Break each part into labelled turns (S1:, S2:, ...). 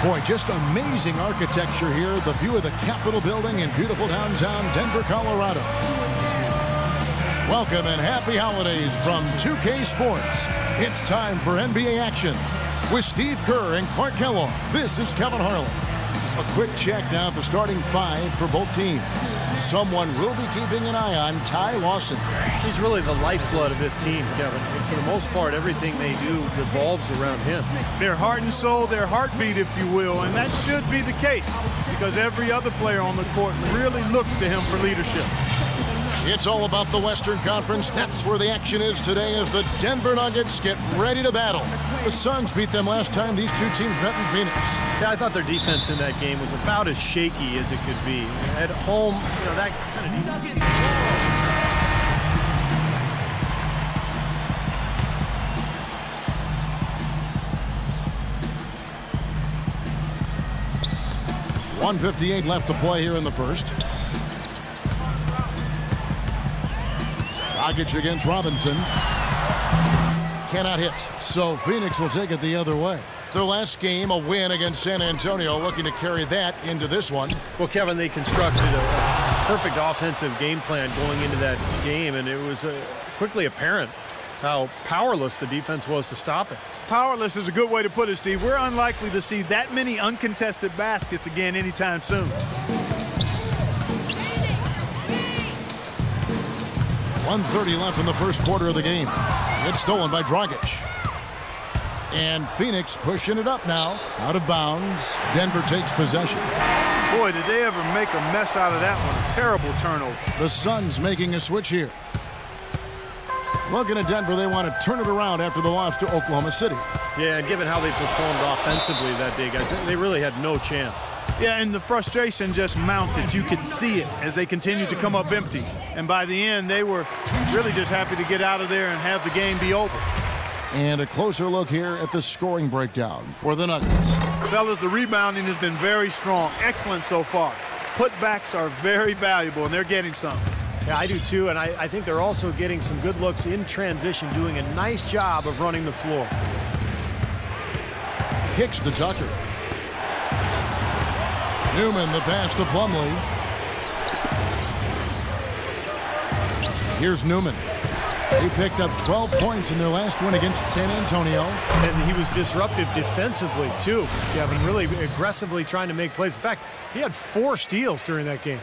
S1: Boy, just amazing architecture here. The view of the Capitol building in beautiful downtown Denver, Colorado. Welcome and happy holidays from 2K Sports. It's time for NBA action. With Steve Kerr and Clark Kellogg, this is Kevin Harlan. A quick check now at the starting five for both teams. Someone will be keeping an eye on Ty Lawson.
S2: He's really the lifeblood of this team, Kevin. And for the most part, everything they do revolves around him.
S3: Their heart and soul, their heartbeat, if you will, and that should be the case because every other player on the court really looks to him for leadership.
S1: It's all about the Western Conference. That's where the action is today as the Denver Nuggets get ready to battle. The Suns beat them last time these two teams met in Phoenix.
S2: Yeah, I thought their defense in that game was about as shaky as it could be. At home, that kind of defense.
S1: 1:58 left to play here in the first. Dragic against Robinson. Cannot hit. So Phoenix will take it the other way. Their last game, a win against San Antonio, looking to carry that into this one.
S2: Well, Kevin, they constructed a perfect offensive game plan going into that game, and it was quickly apparent how powerless the defense was to stop it.
S3: Powerless is a good way to put it, Steve. We're unlikely to see that many uncontested baskets again anytime soon.
S1: 1:30 left in the first quarter of the game. It's stolen by Dragic. And Phoenix pushing it up now. Out of bounds. Denver takes possession.
S3: Boy, did they ever make a mess out of that one. Terrible turnover.
S1: The Suns making a switch here. Looking at Denver, they want to turn it around after the loss to Oklahoma City.
S2: Yeah, and given how they performed offensively that day, guys, they really had no chance.
S3: Yeah, and the frustration just mounted. You could see it as they continued to come up empty. And by the end, they were really just happy to get out of there and have the game be over.
S1: And a closer look here at the scoring breakdown for the Nuggets.
S3: Fellas, the rebounding has been very strong. Excellent so far. Putbacks are very valuable, and they're getting some.
S2: Yeah, I do too, and I think they're also getting some good looks in transition, doing a nice job of running the floor.
S1: Kicks to Tucker. Newman, the pass to Plumlee. Here's Newman. He picked up 12 points in their last win against San Antonio.
S2: And he was disruptive defensively, too. Kevin, really aggressively trying to make plays. In fact, he had 4 steals during that game.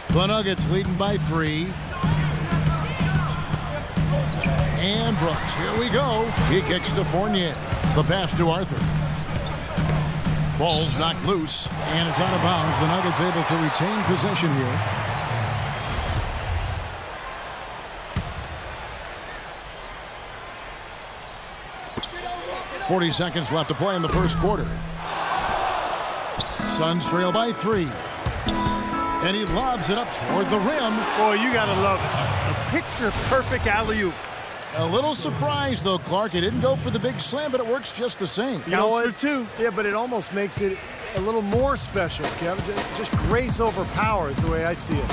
S1: The Nuggets leading by 3. And Brooks, here we go. He kicks to Fournier. The pass to Arthur. Ball's knocked loose, and it's out of bounds. The Nuggets able to retain possession here. .40 seconds left to play in the first quarter. Suns trail by 3. And he lobs it up toward the rim.
S3: Boy, you got to love it. A picture-perfect alley-oop.
S1: A little surprised, though, Clark. He didn't go for the big slam, but it works just the same.
S2: You know
S3: what? For 2.
S2: Yeah, but it almost makes it a little more special, Kevin. Just grace over power is the way I see it.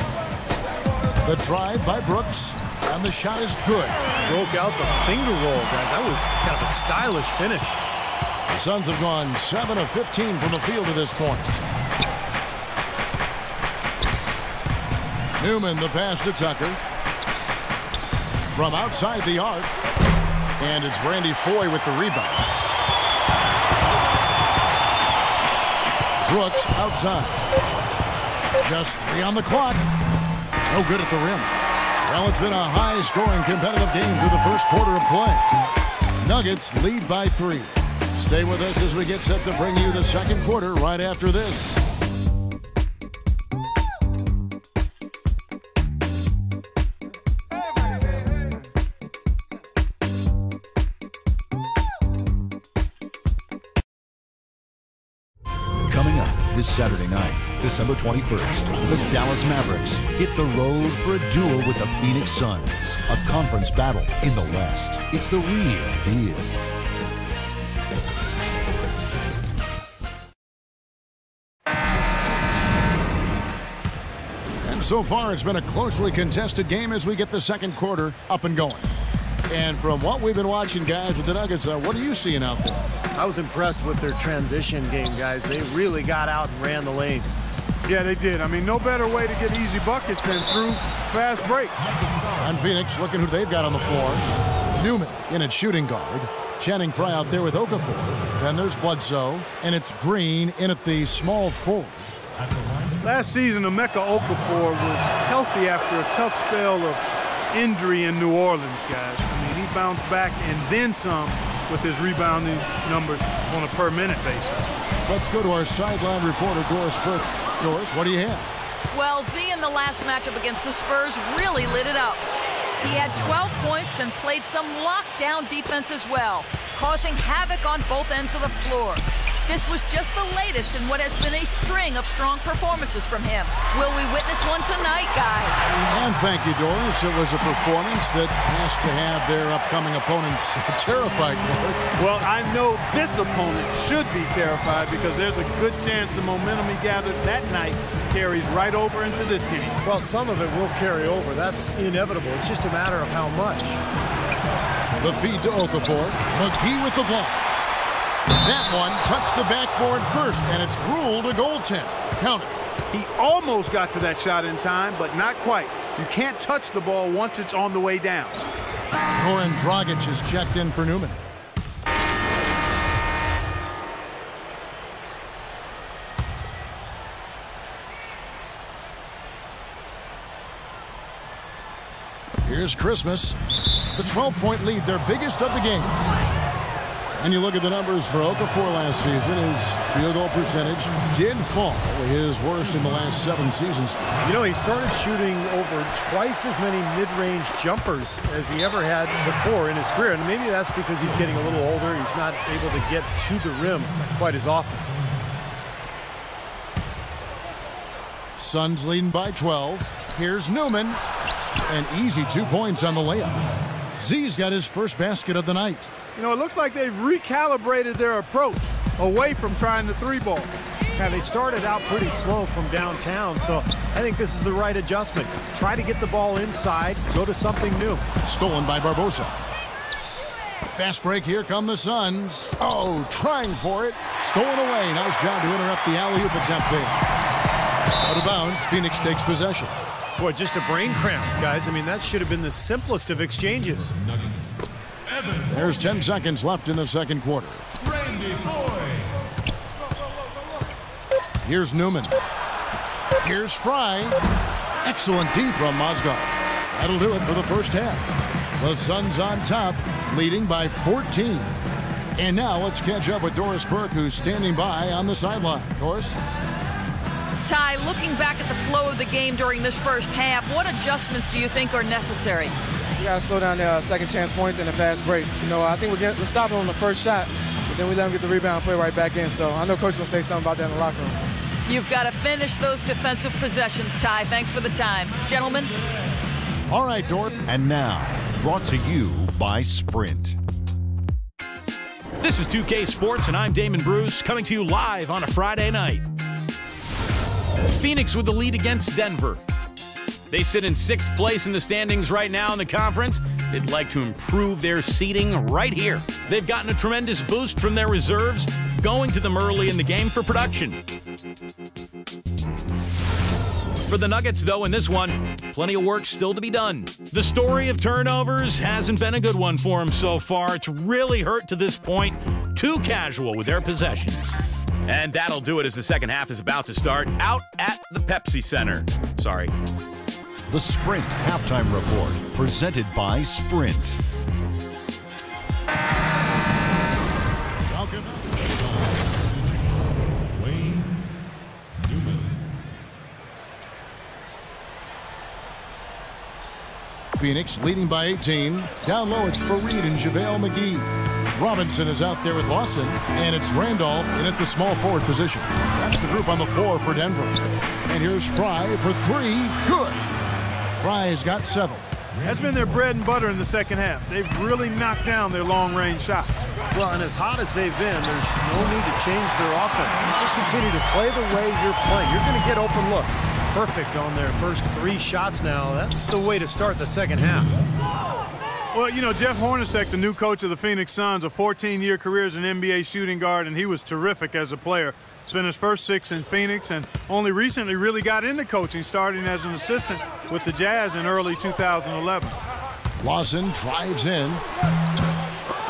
S1: The drive by Brooks, and the shot is good.
S2: Broke out the finger roll, guys. That was kind of a stylish finish.
S1: The Suns have gone 7 of 15 from the field to this point. Newman, the pass to Tucker. From outside the arc. And it's Randy Foye with the rebound. Brooks outside. Just 3 on the clock. No good at the rim. Well, it's been a high-scoring competitive game through the first quarter of play. Nuggets lead by 3. Stay with us as we get set to bring you the second quarter right after this.
S4: This Saturday night, December 21st, the Dallas Mavericks hit the road for a duel with the Phoenix Suns, a conference battle in the West. It's the real deal.
S1: And so far, it's been a closely contested game as we get the second quarter up and going. And from what we've been watching, guys, with the Nuggets, what are you seeing out there?
S2: I was impressed with their transition game, guys. They really got out and ran the lanes.
S3: Yeah, they did. I mean, no better way to get easy buckets than through fast breaks.
S1: On Phoenix, looking who they've got on the floor. Newman in at shooting guard. Channing Frye out there with Okafor. Then there's Bledsoe, and it's Green in at the small forward.
S3: Last season, Emeka Okafor was healthy after a tough spell of injury in New Orleans, guys. I mean, he bounced back and then some with his rebounding numbers on a per-minute basis.
S1: Let's go to our sideline reporter, Doris Burke. Doris, what do you have?
S5: Well, Z in the last matchup against the Spurs really lit it up. He had 12 points and played some lockdown defense as well, causing havoc on both ends of the floor. This was just the latest in what has been a string of strong performances from him. Will we witness one tonight, guys?
S1: And thank you, Doris. It was a performance that has to have their upcoming opponents terrified.
S3: Well, I know this opponent should be terrified because there's a good chance the momentum he gathered that night carries right over into this game.
S2: Well, some of it will carry over. That's inevitable. It's just a matter of how much.
S1: The feed to Okafor. McGee with the block. That one touched the backboard first, and it's ruled a goaltend. Count it.
S3: He almost got to that shot in time, but not quite. You can't touch the ball once it's on the way down.
S1: Goran Dragic is checked in for Newman. Here's Christmas. The 12-point lead, their biggest of the game. And you look at the numbers for Okafor last season, his field goal percentage did fall, his worst in the last 7 seasons.
S2: You know, he started shooting over twice as many mid-range jumpers as he ever had before in his career. And maybe that's because he's getting a little older. He's not able to get to the rim quite as often.
S1: Suns leading by 12. Here's Newman. An easy 2 points on the layup. Z's got his first basket of the night.
S3: You know, it looks like they've recalibrated their approach away from trying the 3-ball.
S2: Yeah, they started out pretty slow from downtown, so I think this is the right adjustment. Try to get the ball inside, go to something new.
S1: Stolen by Barbosa. Fast break, here come the Suns. Oh, trying for it. Stolen away. Nice job to interrupt the alley-oop attempt there. Out of bounds, Phoenix takes possession.
S2: Boy, just a brain cramp, guys. I mean, that should have been the simplest of exchanges.
S1: There's 10 seconds left in the second quarter. Here's Newman. Here's Frye. Excellent D from Mozgov. That'll do it for the first half. The Suns on top, leading by 14. And now let's catch up with Doris Burke, who's standing by on the sideline. Doris?
S5: Ty, looking back at the flow of the game during this first half, what adjustments do you think are necessary?
S6: We got to slow down the second chance points and the fast break. You know, I think we're stopping on the first shot, but then we let them get the rebound and play right back in. So I know Coach will say something about that in the locker room.
S5: You've got to finish those defensive possessions, Ty. Thanks for the time. Gentlemen.
S1: All right, Dort.
S4: And now, brought to you by Sprint.
S7: This is 2K Sports, and I'm Damon Bruce, coming to you live on a Friday night. Phoenix with the lead against Denver. They sit in 6th place in the standings right now in the conference. They'd like to improve their seeding right here. They've gotten a tremendous boost from their reserves, going to them early in the game for production. For the Nuggets, though, in this one, plenty of work still to be done. The story of turnovers hasn't been a good one for them so far. It's really hurt to this point. Too casual with their possessions. And that'll do it as the second half is about to start out at the Pepsi Center. Sorry.
S4: The Sprint Halftime Report, presented by Sprint.
S1: Wayne Newman. Phoenix leading by 18. Down low, it's Fareed and JaVale McGee. Robinson is out there with Lawson, and it's Randolph in at the small forward position. That's the group on the floor for Denver. And here's Frye for 3. Good. Frye's got 7.
S3: That's been their bread and butter in the second half. They've really knocked down their long-range shots.
S2: Well, and as hot as they've been, there's no need to change their offense. Just continue to play the way you're playing. You're going to get open looks. Perfect on their first 3 shots now. That's the way to start the second half.
S3: Well, you know, Jeff Hornacek, the new coach of the Phoenix Suns, a 14-year career as an NBA shooting guard, and he was terrific as a player. Spent his first 6 in Phoenix and only recently really got into coaching, starting as an assistant with the Jazz in early 2011.
S1: Lawson drives in.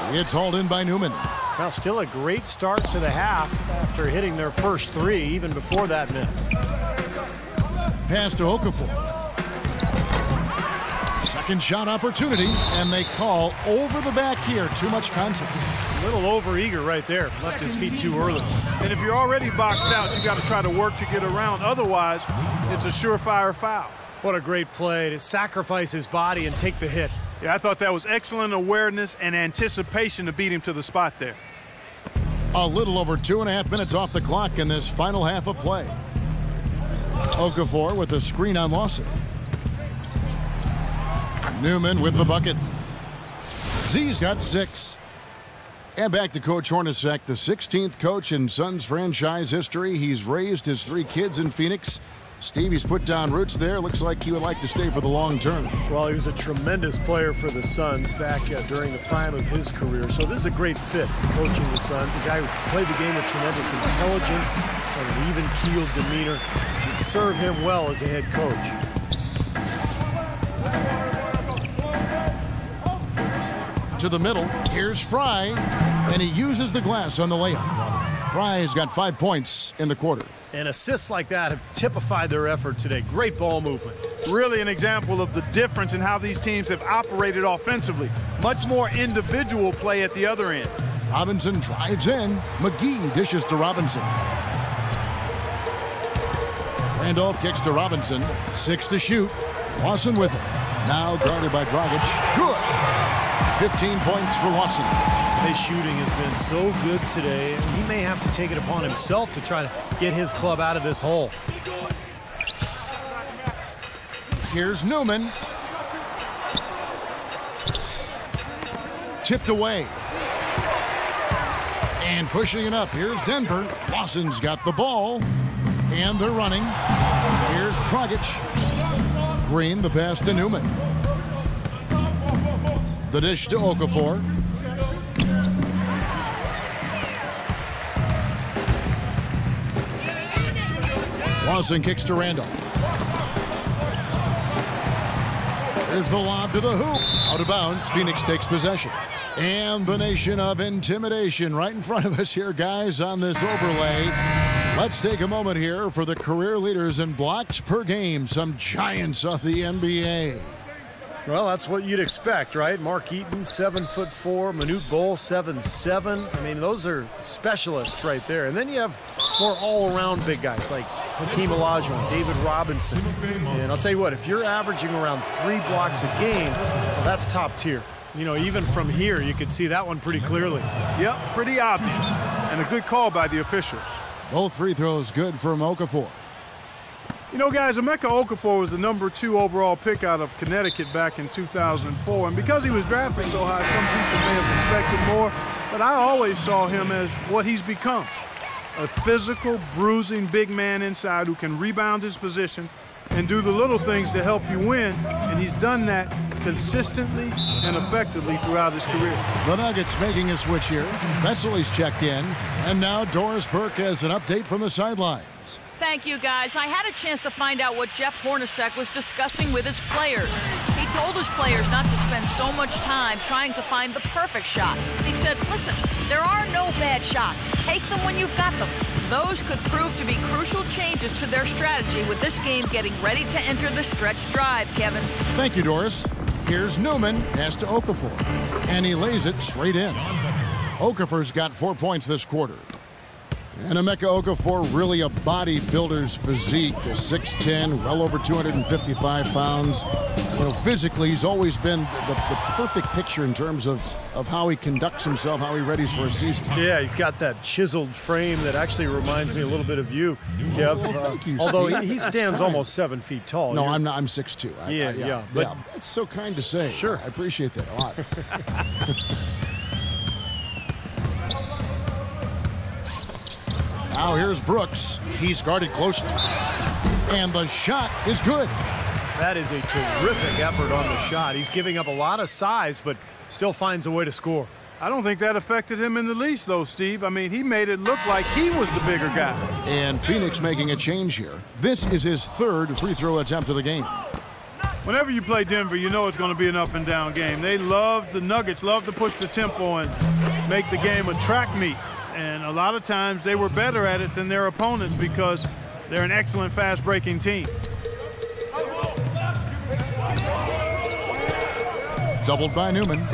S1: It's hauled in by Newman.
S2: Now still a great start to the half after hitting their first 3, even before that miss.
S1: Pass to Okafor. Second shot opportunity, and they call over the back here. Too much contact.
S2: A little over-eager right there. Left his feet too early.
S3: And if you're already boxed out, you got to try to work to get around. Otherwise, it's a surefire foul.
S2: What a great play to sacrifice his body and take the hit.
S3: Yeah, I thought that was excellent awareness and anticipation to beat him to the spot there.
S1: A little over 2.5 minutes off the clock in this final half of play. Okafor with a screen on Lawson. Newman with the bucket. Z's got 6. And back to Coach Hornacek, the 16th coach in Suns franchise history. He's raised his 3 kids in Phoenix. Stevie's put down roots there. Looks like he would like to stay for the long term.
S2: Well, he was a tremendous player for the Suns back during the prime of his career. So this is a great fit, coaching the Suns. A guy who played the game with tremendous intelligence and an even-keeled demeanor. Should serve him well as a head coach.
S1: To the middle, here's Fry, and he uses the glass on the layup. Fry's got 5 points in the quarter.
S2: And assists like that have typified their effort today. Great ball movement.
S3: Really an example of the difference in how these teams have operated offensively. Much more individual play at the other end.
S1: Robinson drives in. McGee dishes to Robinson. Randolph kicks to Robinson. 6 to shoot. Lawson with it. Now guarded by Dragic. Good. 15 points for Lawson.
S2: His shooting has been so good today, and he may have to take it upon himself to try to get his club out of this hole.
S1: Here's Newman. Tipped away. And pushing it up, here's Denver. Lawson's got the ball, and they're running. Here's Dragic. Green, the pass to Newman. The dish to Okafor. Lawson kicks to Randolph. There's the lob to the hoop. Out of bounds. Phoenix takes possession. And the nation of intimidation right in front of us here, guys, on this overlay. Let's take a moment here for the career leaders in blocks per game. Some giants of the NBA.
S2: Well, that's what you'd expect, right? Mark Eaton, 7'4", Manute Bol, 7'7". I mean, those are specialists right there. And then you have more all-around big guys like Hakeem Olajuwon, David Robinson. And I'll tell you what, if you're averaging around 3 blocks a game, well, that's top tier. You know, even from here, you could see that one pretty clearly.
S3: Yep, pretty obvious. And a good call by the officials.
S1: Both free throws good from Okafor.
S3: You know, guys, Emeka Okafor was the #2 overall pick out of Connecticut back in 2004. And because he was drafted so high, some people may have expected more. But I always saw him as what he's become. A physical, bruising big man inside who can rebound his position and do the little things to help you win. And he's done that consistently and effectively throughout his career.
S1: The Nuggets making a switch here. Vesely's checked in. And now Doris Burke has an update from the sidelines.
S5: Thank you, guys. I had a chance to find out what Jeff Hornacek was discussing with his players. He told his players not to spend so much time trying to find the perfect shot. He said, listen, there are no bad shots. Take them when you've got them. Those could prove to be crucial changes to their strategy with this game getting ready to enter the stretch drive, Kevin.
S1: Thank you, Doris. Here's Newman, pass to Okafor. And he lays it straight in. Okafor's got 4 points this quarter. And Emeka Okafor, really a bodybuilder's physique, a 6'10", well over 255 pounds. You know, physically, he's always been the perfect picture in terms of how he conducts himself, how he readies for a season.
S2: Yeah, he's got that chiseled frame that actually reminds me a little bit of you, Kev.
S1: Thank you,
S2: although
S1: Steve.
S2: he stands almost 7 feet tall.
S1: No, I'm not. I'm 6'2".
S2: Yeah.
S1: But it's so kind to say.
S2: Sure.
S1: I appreciate that a lot. Now here's Brooks. He's guarded closely. And the shot is good.
S2: That is a terrific effort on the shot. He's giving up a lot of size, but still finds a way to score.
S3: I don't think that affected him in the least, though, Steve. I mean, he made it look like he was the bigger guy.
S1: And Phoenix making a change here. This is his third free throw attempt of the game.
S3: Whenever you play Denver, you know it's going to be an up-and-down game. The Nuggets love to push the tempo and make the game a track meet. And a lot of times they were better at it than their opponents because they're an excellent fast-breaking team.
S1: Doubled by Newman.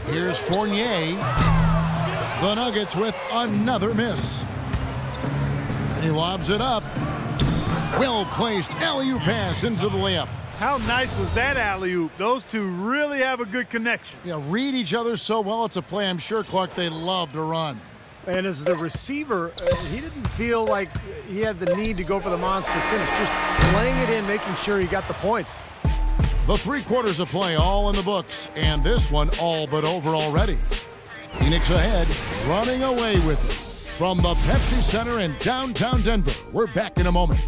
S1: Here's Fournier. The Nuggets with another miss. He lobs it up. Well-placed alley-oop pass into the layup.
S3: How nice was that alley-oop? Those two really have a good connection.
S1: Yeah, read each other so well. It's a play I'm sure, Clark, they love to run.
S2: And as the receiver, he didn't feel like he had the need to go for the monster finish. Just laying it in, making sure he got the points.
S1: The 3 quarters of play all in the books, and this one all but over already. Phoenix ahead, running away with it. From the Pepsi Center in downtown Denver, we're back in a moment.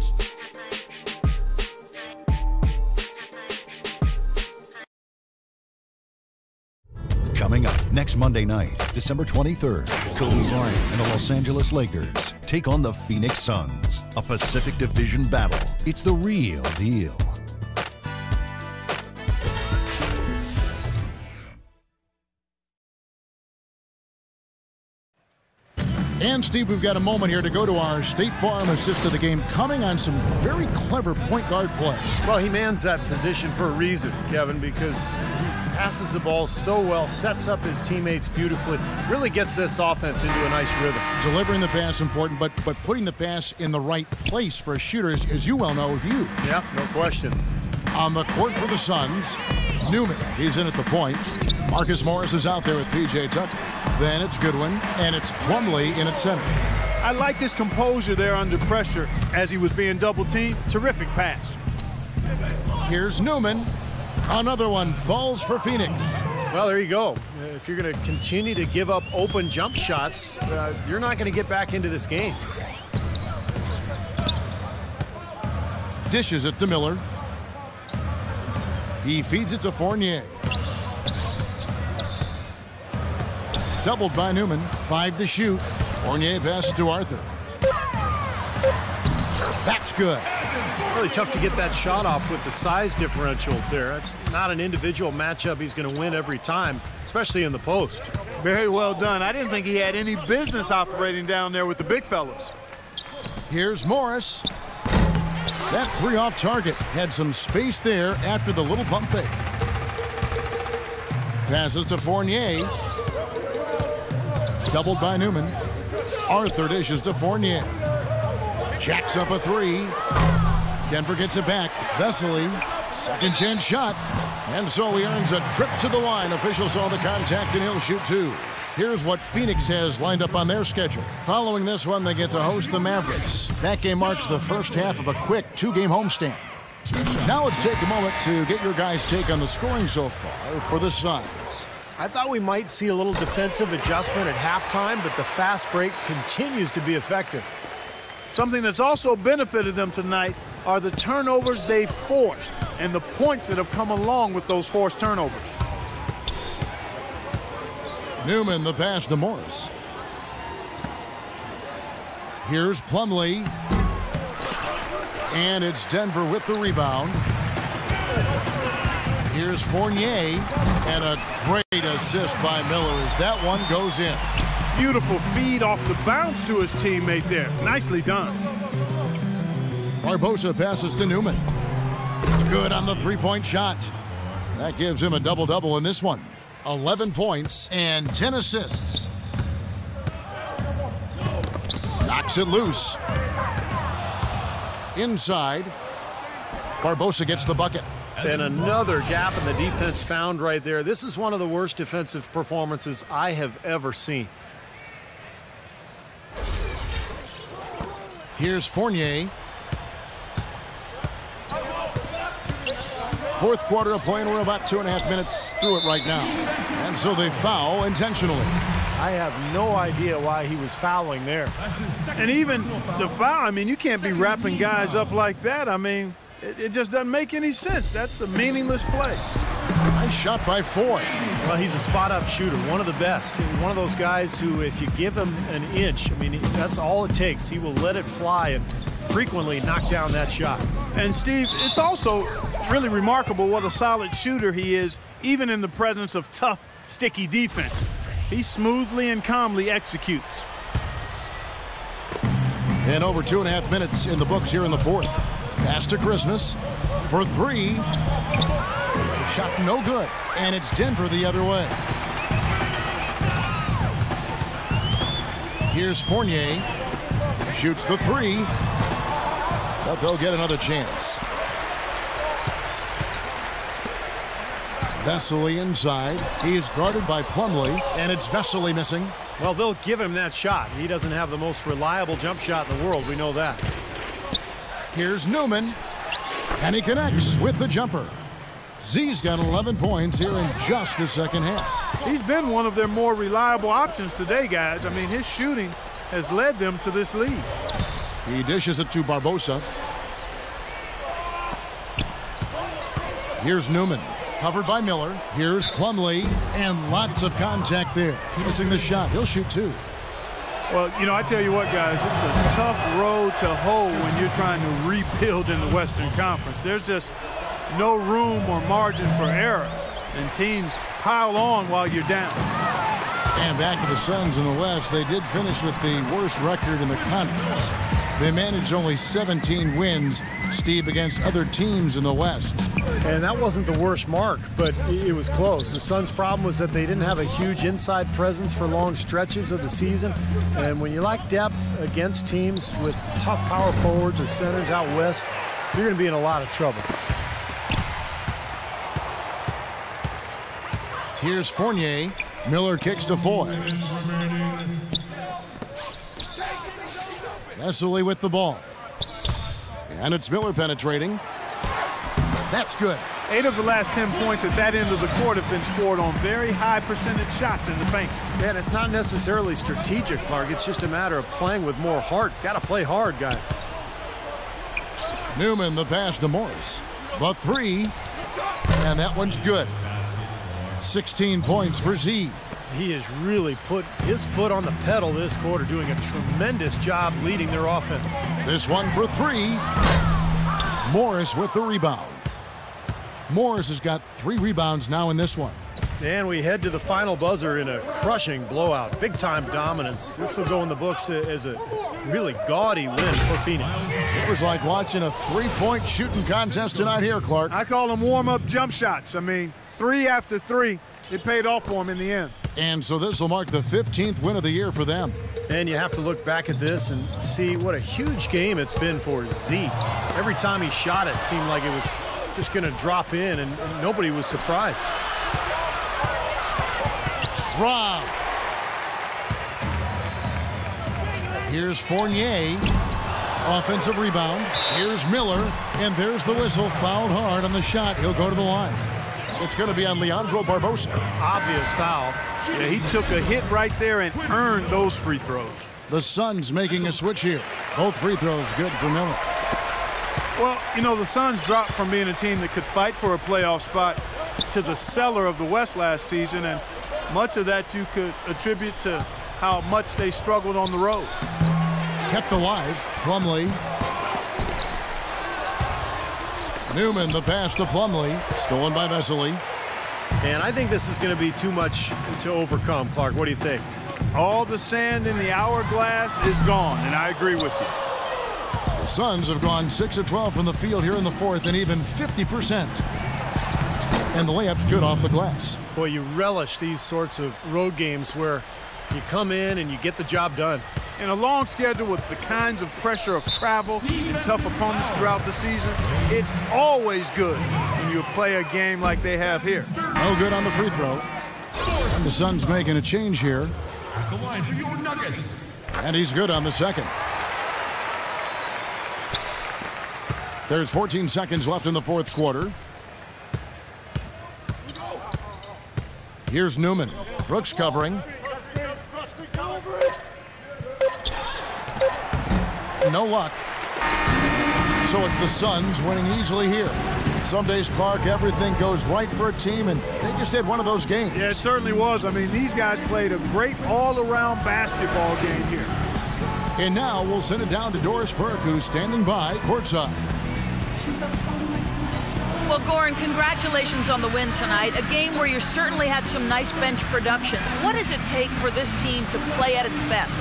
S4: Coming up next Monday night, December 23rd, Kobe Bryant and the Los Angeles Lakers take on the Phoenix Suns. A Pacific Division battle. It's the real deal.
S1: And, Steve, we've got a moment here to go to our State Farm assist of the game, coming on some very clever point guard play.
S2: Well, he mans that position for a reason, Kevin, because he passes the ball so well, sets up his teammates beautifully, really gets this offense into a nice rhythm.
S1: Delivering the pass important, but putting the pass in the right place for a shooter, as you well know, huge.
S2: Yeah, no question.
S1: On the court for the Suns, Newman, he's in at the point. Marcus Morris is out there with P.J. Tucker. Then it's Goodwin, and it's Plumlee in at center.
S3: I like his composure there under pressure as he was being double-teamed. Terrific pass.
S1: Here's Newman. Another one falls for Phoenix.
S2: Well, there you go. If you're going to continue to give up open jump shots, you're not going to get back into this game.
S1: Dishes it to Miller. He feeds it to Fournier. Doubled by Newman. 5 to shoot. Fournier passes to Arthur. That's good.
S2: Really tough to get that shot off with the size differential there. That's not an individual matchup he's going to win every time, especially in the post.
S3: Very well done. I didn't think he had any business operating down there with the big fellas.
S1: Here's Morris. That 3 off target. Had some space there after the little pump fake. Passes to Fournier. Doubled by Newman. Arthur dishes to Fournier. Jacks up a 3. Denver gets it back. Vesely, second chance shot. And so he earns a trip to the line. Officials saw the contact and he'll shoot 2. Here's what Phoenix has lined up on their schedule. Following this one, they get to host the Mavericks. That game marks the first half of a quick 2-game homestand. Now let's take a moment to get your guys' take on the scoring so far for the Suns.
S2: I thought we might see a little defensive adjustment at halftime, but the fast break continues to be effective.
S3: Something that's also benefited them tonight are the turnovers they forced and the points that have come along with those forced turnovers.
S1: Newman, the pass to Morris. Here's Plumlee. And it's Denver with the rebound. Here's Fournier, and a great assist by Miller as that one goes in.
S3: Beautiful feed off the bounce to his teammate there. Nicely done.
S1: Barbosa passes to Newman. Good on the 3-point shot. That gives him a double-double in this one. 11 points and 10 assists. Knocks it loose. Inside. Barbosa gets the bucket.
S2: And another gap in the defense found right there. This is one of the worst defensive performances I have ever seen.
S1: Here's Fournier. Fourth quarter of play, and we're about 2.5 minutes through it right now. And so they foul intentionally.
S2: I have no idea why he was fouling there.
S3: And even the foul, I mean, you can't be wrapping guys up like that. I mean, it just doesn't make any sense. That's a meaningless play.
S1: Nice shot by Foy.
S2: Well, he's a spot-up shooter, one of the best. One of those guys who, if you give him an inch, I mean, that's all it takes. He will let it fly and frequently knock down that shot.
S3: And, Steve, it's also really remarkable what a solid shooter he is, even in the presence of tough, sticky defense. He smoothly and calmly executes.
S1: And over 2.5 minutes in the books here in the fourth. Pass to Christmas for three. The shot no good. And it's Denver the other way. Here's Fournier. Shoots the three. But they'll get another chance. Vesely inside. He's guarded by Plumlee, and it's Vesely missing.
S2: Well, they'll give him that shot. He doesn't have the most reliable jump shot in the world. We know that.
S1: Here's Newman, and he connects with the jumper. Z's got 11 points here in just the second half.
S3: He's been one of their more reliable options today, guys. I mean, his shooting has led them to this lead.
S1: He dishes it to Barbosa. Here's Newman. Covered by Miller. Here's Plumlee, and lots of contact there. Missing the shot. He'll shoot two.
S3: Well, you know, I tell you what, guys, it's a tough road to hoe when you're trying to rebuild in the Western Conference. There's just no room or margin for error, and teams pile on while you're down.
S1: And back to the Suns in the West. They did finish with the worst record in the conference. They managed only 17 wins, Steve, against other teams in the West.
S2: And that wasn't the worst mark, but it was close. The Suns' problem was that they didn't have a huge inside presence for long stretches of the season. And when you lack depth against teams with tough power forwards or centers out west, you're going to be in a lot of trouble.
S1: Here's Fournier. Miller kicks to Foy. Vesely with the ball. And it's Miller penetrating. That's good.
S3: 8 of the last 10 points at that end of the court have been scored on very high percentage shots in the paint.
S2: Man, it's not necessarily strategic, Clark. It's just a matter of playing with more heart. Got to play hard, guys.
S1: Newman, the pass to Morris. The three. And that one's good. 16 points for Z.
S2: He has really put his foot on the pedal this quarter, doing a tremendous job leading their offense.
S1: This one for three. Morris with the rebound. Morris has got 3 rebounds now in this one.
S2: And we head to the final buzzer in a crushing blowout. Big-time dominance. This will go in the books as a really gaudy win for Phoenix.
S1: It was like watching a 3-point shooting contest tonight here, Clark.
S3: I call them warm-up jump shots. I mean, 3 after 3. It paid off for them in the end.
S1: And so this will mark the 15th win of the year for them.
S2: And you have to look back at this and see what a huge game it's been for Z. Every time he shot it seemed like it was just going to drop in, and nobody was surprised.
S1: Rob. Here's Fournier. Offensive rebound. Here's Miller. And there's the whistle. Fouled hard on the shot. He'll go to the line. It's going to be on Leandro Barbosa.
S2: Obvious foul.
S3: Yeah, he took a hit right there and earned those free throws.
S1: The Suns making a switch here. Both free throws good for Miller.
S3: Well, you know, the Suns dropped from being a team that could fight for a playoff spot to the cellar of the West last season, and much of that you could attribute to how much they struggled on the road.
S1: Kept alive. Plumlee. Newman, the pass to Plumlee. Stolen by Vesely.
S2: And I think this is going to be too much to overcome, Clark. What do you think?
S3: All the sand in the hourglass is gone, and I agree with you.
S1: The Suns have gone 6 of 12 from the field here in the fourth, and even 50%. And the layup's good off the glass.
S2: Boy, you relish these sorts of road games where you come in and you get the job done.
S3: In a long schedule with the kinds of pressure of travel and tough opponents throughout the season, it's always good when you play a game like they have here.
S1: No good on the free throw. And the Suns making a change here.
S8: At the line for your Nuggets.
S1: And he's good on the second. There's 14 seconds left in the fourth quarter. Here's Newman. Brooks covering. No luck. So it's the Suns winning easily here. Some days, Clark, everything goes right for a team, and they just had one of those games.
S3: Yeah, it certainly was. I mean, these guys played a great all-around basketball game here.
S1: And now we'll send it down to Doris Burke, who's standing by courtside.
S5: Well, Goran, congratulations on the win tonight. A game where you certainly had some nice bench production. What does it take for this team to play at its best?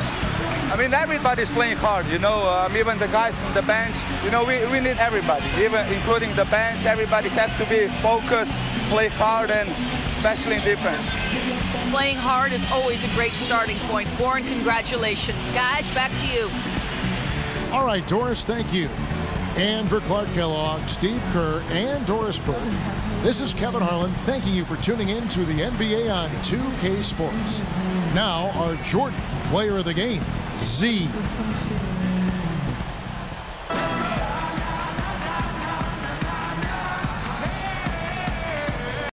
S9: I mean, everybody's playing hard, you know, even the guys from the bench. You know, we need everybody, even including the bench. Everybody has to be focused, play hard, and especially in defense.
S5: Playing hard is always a great starting point. Goran, congratulations. Guys, back to you.
S1: All right, Doris, thank you. And for Clark Kellogg, Steve Kerr, and Doris Burke, this is Kevin Harlan thanking you for tuning in to the NBA on 2K Sports. Now, our Jordan Player of the Game, Z.